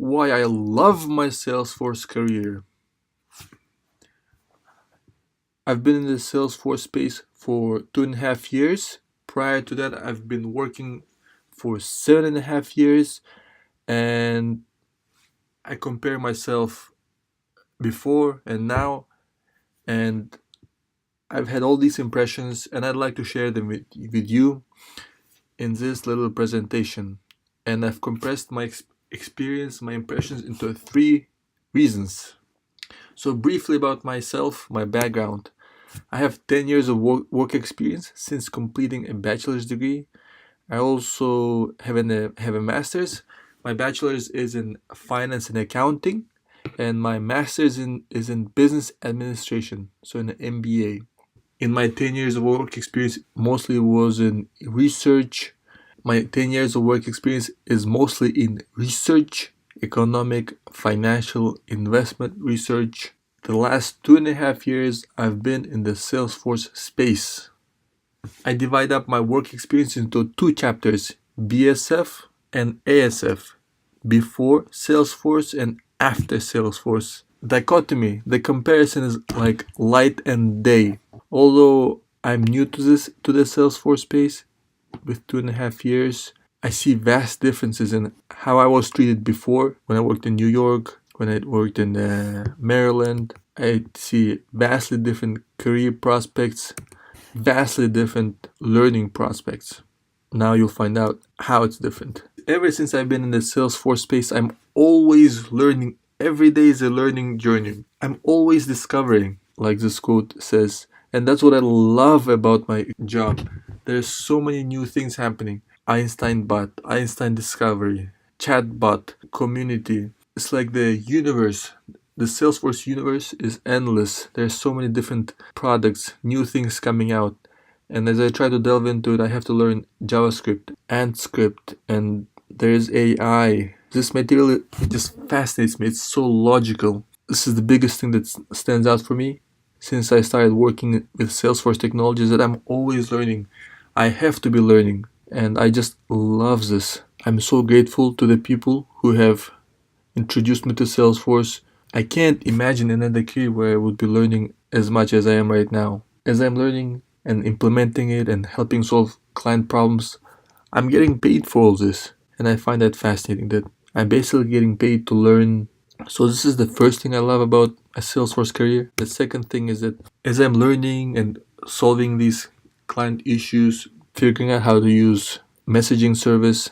why I love my Salesforce career. I've been in the Salesforce space for 2.5 years. Prior to that, I've been working for 7.5 years, and I compare myself before and now, and I've had all these impressions, and I'd like to share them with you in this little presentation. And I've compressed my experience, my impressions into 3 reasons. So, briefly about myself, my background. I have 10 years of work experience since completing a bachelor's degree. I also have a master's. My bachelor's is in finance and accounting, and my master's is in business administration, so an MBA. In my 10 years of work experience, mostly was in research. My 10 years of work experience is mostly in research, economic, financial, investment research. The last 2.5 years, I've been in the Salesforce space. I divide up my work experience into 2 chapters, BSF and ASF, before Salesforce and after Salesforce. Dichotomy, the comparison is like light and day. Although I'm new to the Salesforce space with 2.5 years, I see vast differences in how I was treated before when I worked in New York, when I worked in Maryland. I see vastly different career prospects, vastly different learning prospects. Now you'll find out how it's different. Ever since I've been in the Salesforce space, I'm always learning. Every day is a learning journey. I'm always discovering, like this quote says, and that's what I love about my job. There's so many new things happening. Einstein bot, Einstein discovery, chatbot, community. It's like the universe. The Salesforce universe is endless. There's so many different products, new things coming out. And as I try to delve into it, I have to learn JavaScript, AntScript, and there's AI. This material just fascinates me. It's so logical. This is the biggest thing that stands out for me since I started working with Salesforce technologies, that I'm always learning. I have to be learning, and I just love this. I'm so grateful to the people who have introduced me to Salesforce. I can't imagine another career where I would be learning as much as I am right now. As I'm learning and implementing it and helping solve client problems, I'm getting paid for all this. And I find that fascinating, that I'm basically getting paid to learn. So this is the first thing I love about a Salesforce career. The second thing is that as I'm learning and solving these client issues, figuring out how to use messaging service,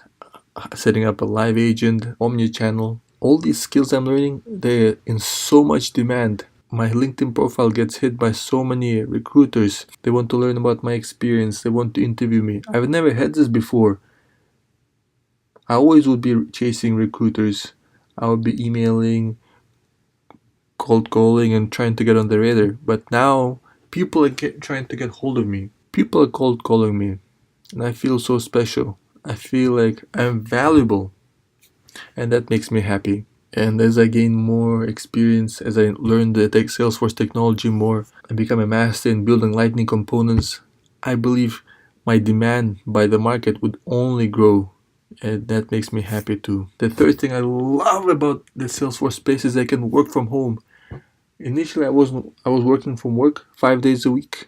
setting up a live agent, omni-channel, all these skills I'm learning, they're in so much demand. My LinkedIn profile gets hit by so many recruiters. They want to learn about my experience. They want to interview me. I've never had this before. I always would be chasing recruiters. I would be emailing, cold calling, and trying to get on the radar. But now, people are trying to get hold of me. People are cold calling me. And I feel so special. I feel like I'm valuable. And that makes me happy. And as I gain more experience, as I learn the Salesforce technology more, and become a master in building Lightning components, I believe my demand by the market would only grow. And that makes me happy too. The third thing I love about the Salesforce space is I can work from home. Initially, I was working from work 5 days a week,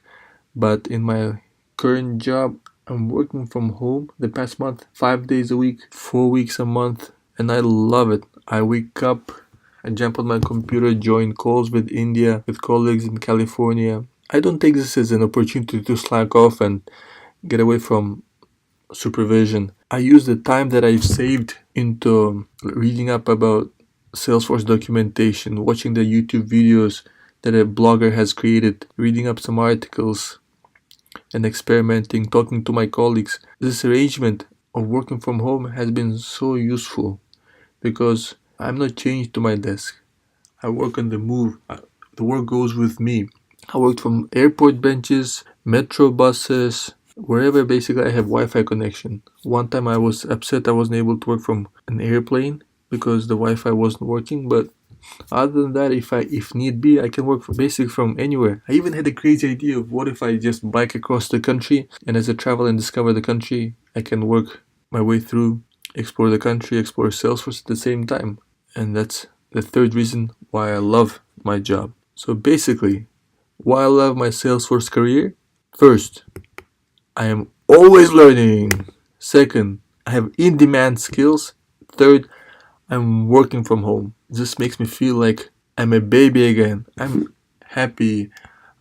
but in my current job, I'm working from home the past month, 5 days a week, 4 weeks a month, and I love it. I wake up, I jump on my computer, join calls with India, with colleagues in California. I don't take this as an opportunity to slack off and get away from supervision. I use the time that I've saved into reading up about Salesforce documentation, watching the YouTube videos that a blogger has created, reading up some articles, and experimenting, talking to my colleagues. This arrangement of working from home has been so useful because I'm not chained to my desk. I work on the move. The work goes with me. I worked from airport benches, metro buses, wherever basically I have Wi-Fi connection. One time I was upset I wasn't able to work from an airplane because the Wi-Fi wasn't working, but other than that, if need be, I can work basically from anywhere. I even had a crazy idea of what if I just bike across the country, and as I travel and discover the country, I can work my way through, explore the country, explore Salesforce at the same time. And that's the third reason why I love my job. So basically, why I love my Salesforce career? First, I am always learning. Second, I have in-demand skills. Third, I'm working from home. This makes me feel like I'm a baby again. I'm happy.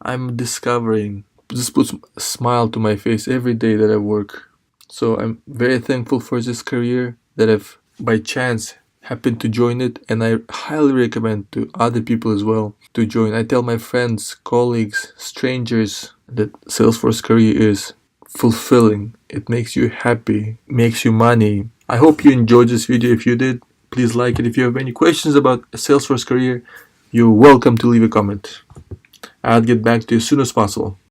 I'm discovering. This puts a smile to my face every day that I work. So I'm very thankful for this career that I've by chance happened to join it, and I highly recommend to other people as well to join. I tell my friends, colleagues, strangers that Salesforce career is fulfilling. It makes you happy, makes you money. I hope you enjoyed this video. If you did, please like it. If you have any questions about a Salesforce career, you're welcome to leave a comment. I'll get back to you as soon as possible.